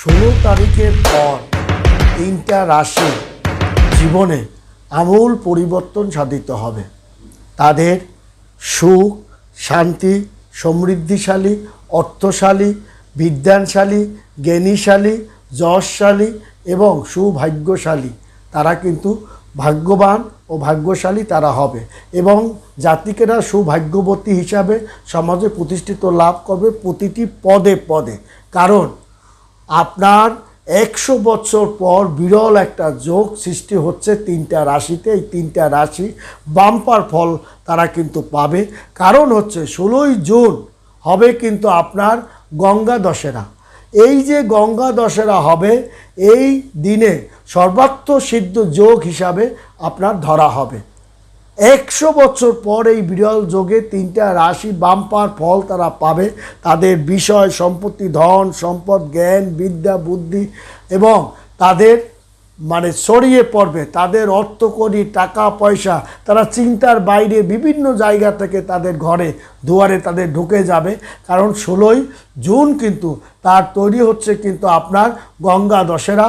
16 তারিখের পর 3টা রাশি জীবনে আমূল পরিবর্তন সাধিত হবে। তাদের সুখ, শান্তি, সমৃদ্ধিশালী, অর্থশালী, বিদ্যানশালী, জ্ঞানীশালী, যশশালী এবং সৌভাগ্যশালী তারা কিন্তু ভাগ্যবান ও ভাগ্যশালী তারা হবে এবং জাতিকেরা সৌভাগ্যবতী হিসাবে সমাজে প্রতিষ্ঠিত লাভ করবে প্রতিটি পদে পদে। কারণ আপনার 100 বছর পর বিরল একটা যোগ সৃষ্টি হচ্ছে 3টা রাশিতে। এই 3টা রাশি বাম্পার ফল তারা কিন্তু পাবে। কারণ হচ্ছে 16ই জুন হবে কিন্তু আপনার গঙ্গা দশেরা। এই যে গঙ্গা দশেরা হবে এই দিনে সর্বার্থ সিদ্ধ যোগ হিসাবে আপনার ধরা হবে। 100 বছর পর এই বিরল যোগে 3টা রাশি বাম্পার ফল তারা পাবে। তাদের বিষয় সম্পত্তি, ধন সম্পদ, জ্ঞান, বিদ্যা, বুদ্ধি এবং তাদের ছড়িয়ে পড়বে। তাদের অর্থকড়ি, টাকা পয়সা তারা চিন্তার বাইরে বিভিন্ন জায়গা থেকে তাদের ঘরে দুয়ারে তাদের ঢুকে যাবে। কারণ 16ই জুন কিন্তু তার তৈরি হচ্ছে কিন্তু আপনার গঙ্গা দশেরা।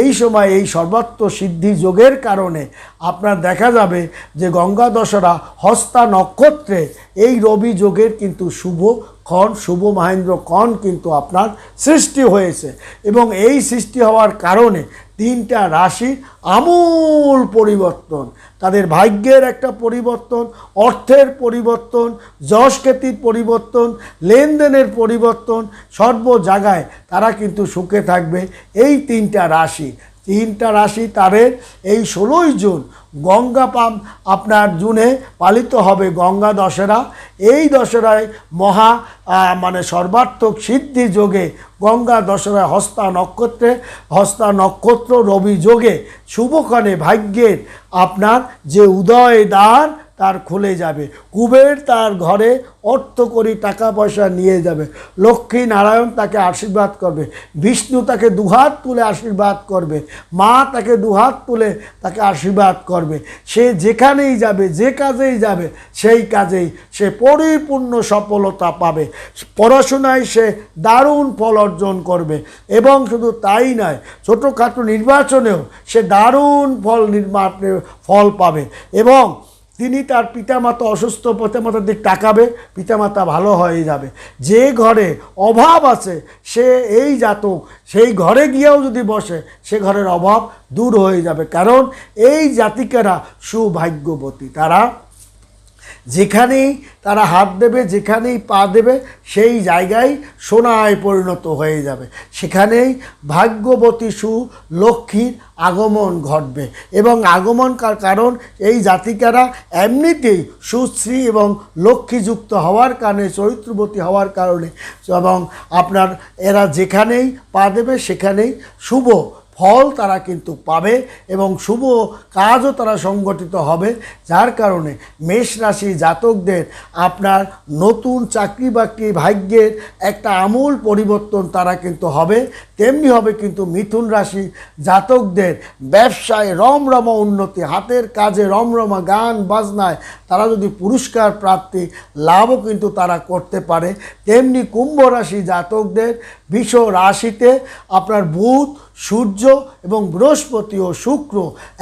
এই সময় এই সর্বাত্ম সিদ্ধি যোগের কারণে আপনার দেখা যাবে যে গঙ্গা দশেরা হস্তা নক্ষত্রে এই রবি যোগের কিন্তু শুভ ক্ষণ, শুভ মহেন্দ্র ক্ষণ কিন্তু আপনার সৃষ্টি হয়েছে এবং এই সৃষ্টি হওয়ার কারণে 3টা রাশি আমূল পরিবর্তন, তাদের ভাগ্যের একটা পরিবর্তন, অর্থের পরিবর্তন, যশ খ্যাতির পরিবর্তন, লেনদেনের পরিবর্তন, সর্ব জায়গায় তারা কিন্তু সুখে থাকবে। এই 3টা রাশি তাদের এই 16ই জুন গঙ্গা আপনার জুনে পালিত হবে গঙ্গা দশেরা। এই দশেরায় মহা সর্বার্থক সিদ্ধি যোগে গঙ্গা দশেরায় হস্তা নক্ষত্র রবি যোগে শুভক্ষণে ভাগ্যের আপনার যে উদয় দ্বার তার খুলে যাবে। কুবের তার ঘরে অর্থকড়ি, টাকা পয়সা নিয়ে যাবে। লক্ষ্মী নারায়ণ তাকে আশীর্বাদ করবে। বিষ্ণু তাকে দুহাত তুলে আশীর্বাদ করবে। মা তাকে দুহাত তুলে তাকে আশীর্বাদ করবে। সে যেখানেই যাবে, যে কাজেই যাবে, সেই কাজেই সে পরিপূর্ণ সফলতা পাবে। পড়াশোনায় সে দারুণ ফল অর্জন করবে এবং শুধু তাই নয়, ছোটোখাটো নির্বাচনেও সে দারুণ ফল পাবে এবং তিনি তার পিতামাতা অসুস্থ, পিতামাতার দিক তাকাবে, পিতামাতা ভালো হয়ে যাবে। যে ঘরে অভাব আছে সে এই জাতক সেই ঘরে গিয়েও যদি বসে সে ঘরের অভাব দূর হয়ে যাবে। কারণ এই জাতিকেরা সৌভাগ্যবতী। তারা যেখানেই তারা হাত দেবে, যেখানেই পা দেবে সেই জায়গায় সোনায় পরিণত হয়ে যাবে। সেখানেই ভাগ্যবতী সুলক্ষ্মীর আগমন ঘটবে এবং আগমনকার কারণ এই জাতিকারা এমনিতেই সুশ্রী এবং লক্ষ্মীযুক্ত হওয়ার কারণে, চরিত্রবতী হওয়ার কারণে এবং আপনার এরা যেখানেই পা দেবে সেখানেই শুভ ফল তারা কিন্তু পাবে এবং শুভ কাজও তারা সংগঠিত হবে। যার কারণে মেষ রাশি জাতকদের আপনার নতুন চাকরি বাকরি ভাগ্যের একটা আমূল পরিবর্তন তারা কিন্তু হবে। তেমনি হবে কিন্তু মিথুন রাশি জাতকদের ব্যবসায় রমরমা উন্নতি, হাতের কাজে রমরমা, গান বাজনায় তারা যদি পুরস্কার প্রাপ্তি লাভও কিন্তু তারা করতে পারে। তেমনি কুম্ভ রাশি জাতকদের বিষ রাশিতে আপনার বুধ, সূর্য এবং বৃহস্পতি ও শুক্র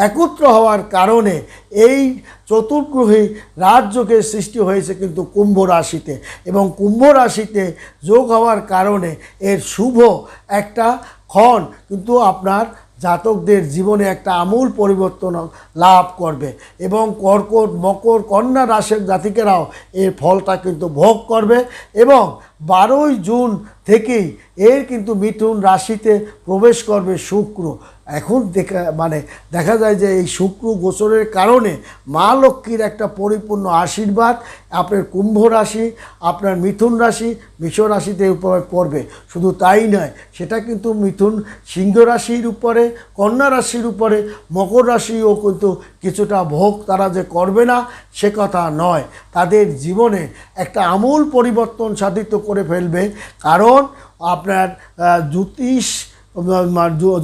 একত্র হওয়ার কারণে এই চতুর্গ্রহী রাজযোগের সৃষ্টি হয়েছে কিন্তু কুম্ভ রাশিতে এবং কুম্ভ রাশিতে যোগ হওয়ার কারণে এর শুভ একটা ক্ষণ কিন্তু আপনার জাতকদের জীবনে একটা আমূল পরিবর্তন লাভ করবে এবং কর্কট, মকর, কন্যা রাশির জাতিকেরাও এর ফলটা কিন্তু ভোগ করবে এবং 12ই জুন থেকেই এর কিন্তু মিথুন রাশিতে প্রবেশ করবে শুক্র। এখন দেখা যায় যে এই শুক্র গোচরের কারণে মা লক্ষ্মীর একটা পরিপূর্ণ আশীর্বাদ আপনার কুম্ভ রাশি, আপনার মিথুন রাশি, বৃষ রাশিতে উপরে পড়বে। শুধু তাই নয়, সেটা কিন্তু মিথুন সিংহ রাশির উপরে, কন্যা রাশির উপরে, মকর রাশিও কিন্তু কিছুটা ভোগ তারা যে করবে না সে কথা নয়, তাদের জীবনে একটা আমূল পরিবর্তন সাধিত করে ফেলবে। কারণ আপনার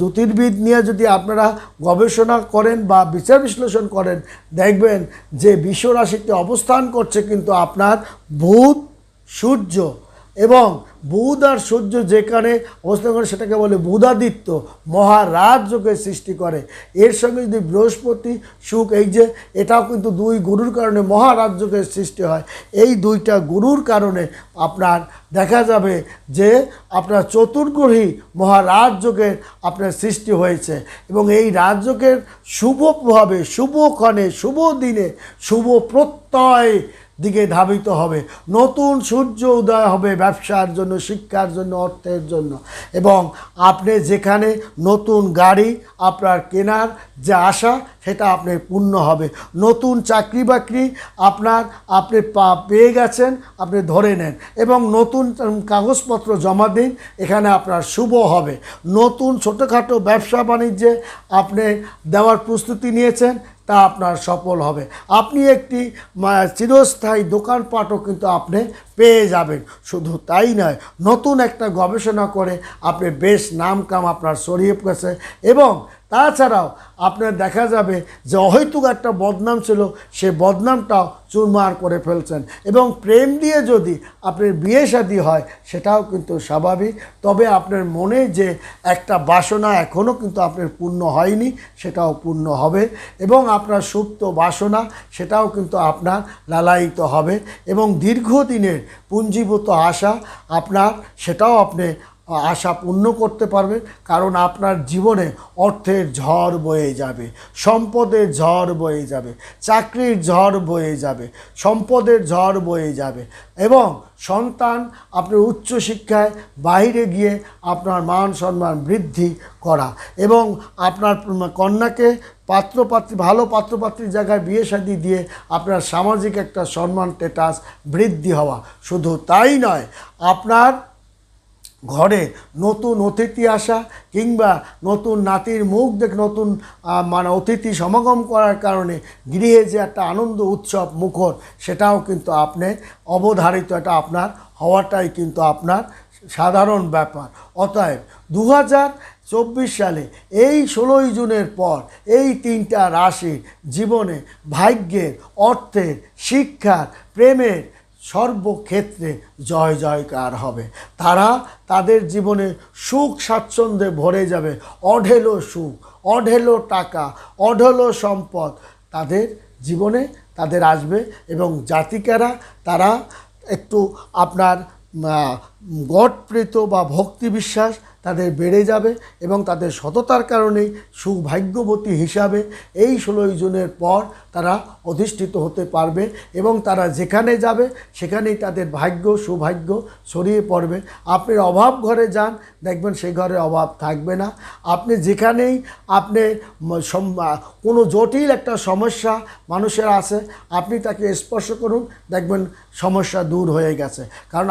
জ্যোতির্বিদ নিয়ে যদি আপনারা গবেষণা করেন বা বিচার বিশ্লেষণ করেন, দেখবেন যে বৃষ রাশিতে অবস্থান করছে কিন্তু আপনার বুধ, সূর্য এবং বুধ আর সূর্য যেখানে অবস্থান করে সেটাকে বলে বুধাদিত্য, মহারাজ যোগের সৃষ্টি করে। এর সঙ্গে যদি বৃহস্পতি সুখ, এই যে এটাও কিন্তু দুই গুরুর কারণে মহারাজ যোগের সৃষ্টি হয়। এই দুইটা গুরুর কারণে আপনার দেখা যাবে যে আপনার চতুর্গ্রহী মহারাজ যোগের আপনার সৃষ্টি হয়েছে। এবং এই রাজযোগের শুভ প্রভাবে, শুভক্ষণে, শুভ দিনে, শুভ প্রত্যয় দিকে ধাবিত হবে। নতুন সূর্য উদয় হবে ব্যবসার জন্য, শিক্ষার জন্য, অর্থের জন্য। এবং আপনি যেখানে নতুন গাড়ি আপনার কেনার যে আশা, সেটা আপনার পূর্ণ হবে। নতুন চাকরি বাকরি আপনি পেয়ে গেছেন, আপনি ধরে নেন এবং নতুন কাগজপত্র জমা দিন, এখানে আপনার শুভ হবে। নতুন ছোটোখাটো ব্যবসা বাণিজ্যে আপনি দেওয়ার প্রস্তুতি নিয়েছেন, তা আপনার সফল হবে। আপনি একটি চিরস্থায়ী দোকানপাটও কিন্তু আপনি পেয়ে যাবেন। শুধু তাই নয়, নতুন একটা গবেষণা করে আপনি বেশ নামকাম আপনার ছড়িয়ে পড়েছে। এবং তাছাড়াও আপনার দেখা যাবে যে অহৈতুক একটা বদনাম ছিল, সে বদনামটাও চুরমার করে ফেলছেন। এবং প্রেম দিয়ে যদি আপনার বিয়ে শাদী হয়, সেটাও কিন্তু স্বাভাবিক। তবে আপনার মনে যে একটা বাসনা এখনও কিন্তু আপনার পূর্ণ হয়নি, সেটাও পূর্ণ হবে। এবং আপনার সুপ্ত বাসনা, সেটাও কিন্তু আপনার লালায়িত হবে। এবং দীর্ঘদিনের পুঞ্জীভূত আশা আপনার, সেটাও আপনি আশা পূর্ণ করতে পারবেন। কারণ আপনার জীবনে অর্থের ঝড় বয়ে যাবে, সম্পদের ঝড় বয়ে যাবে, চাকরির ঝড় বয়ে যাবে, সম্পদের ঝড় বয়ে যাবে। এবং সন্তান আপনার উচ্চশিক্ষায় বাইরে গিয়ে আপনার মান সম্মান বৃদ্ধি করা, এবং আপনার কন্যাকে পাত্রপাত্রী, ভালো পাত্রপাত্রীর জায়গায় বিয়ে শাদী দিয়ে আপনার সামাজিক একটা সম্মান স্ট্যাটাস বৃদ্ধি হওয়া। শুধু তাই নয়, আপনার ঘরে নতুন অতিথি আসা, কিংবা নতুন নাতির মুখ দেখে নতুন অতিথি সমাগম করার কারণে গৃহে যে একটা আনন্দ উৎসব মুখর, সেটাও কিন্তু আপনি অবধারিত, এটা আপনার হওয়াটাই কিন্তু আপনার সাধারণ ব্যাপার। অতএব 2024 সালে এই 16ই জুনের পর এই তিনটা রাশির জীবনে ভাগ্যের, অর্থের, শিক্ষার, প্রেমের সর্বক্ষেত্রে জয় জয়কার হবে। তারা তাদের জীবনে সুখ স্বাচ্ছন্দ্যে ভরে যাবে। অঢেলো সুখ, অঢেলো টাকা, অঢেলো সম্পদ তাদের জীবনে তাদের আসবে। এবং জাতিকারা তারা একটু আপনার গডপ্রীত বা ভক্তি বিশ্বাস তাদের বেড়ে যাবে, এবং তাদের সততার কারণেই সৌভাগ্যবতী হিসাবে এই 16ই জুনের পর তারা অধিষ্ঠিত হতে পারবে। এবং তারা যেখানে যাবে সেখানেই তাদের ভাগ্য, সৌভাগ্য ছড়িয়ে পড়বে। আপনি অভাব ঘরে যান, দেখবেন সেই ঘরে অভাব থাকবে না। আপনি যেখানেই আপনি কোনো জটিল একটা সমস্যা মানুষের আছে, আপনি তাকে স্পর্শ করুন, দেখবেন সমস্যা দূর হয়ে গেছে। কারণ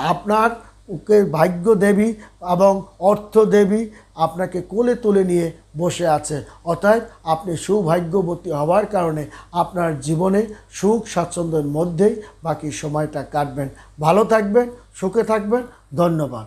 আপনার ওকে ভাগ্য দেবী এবং অর্থ দেবী আপনাকে কোলে তুলে নিয়ে বসে আছে। অতএব আপনি সৌভাগ্যবতী হওয়ার কারণে আপনার জীবনে সুখ স্বাচ্ছন্দ্যের মধ্যেই বাকি সময়টা কাটবেন। ভালো থাকবেন, সুখে থাকবেন। ধন্যবাদ।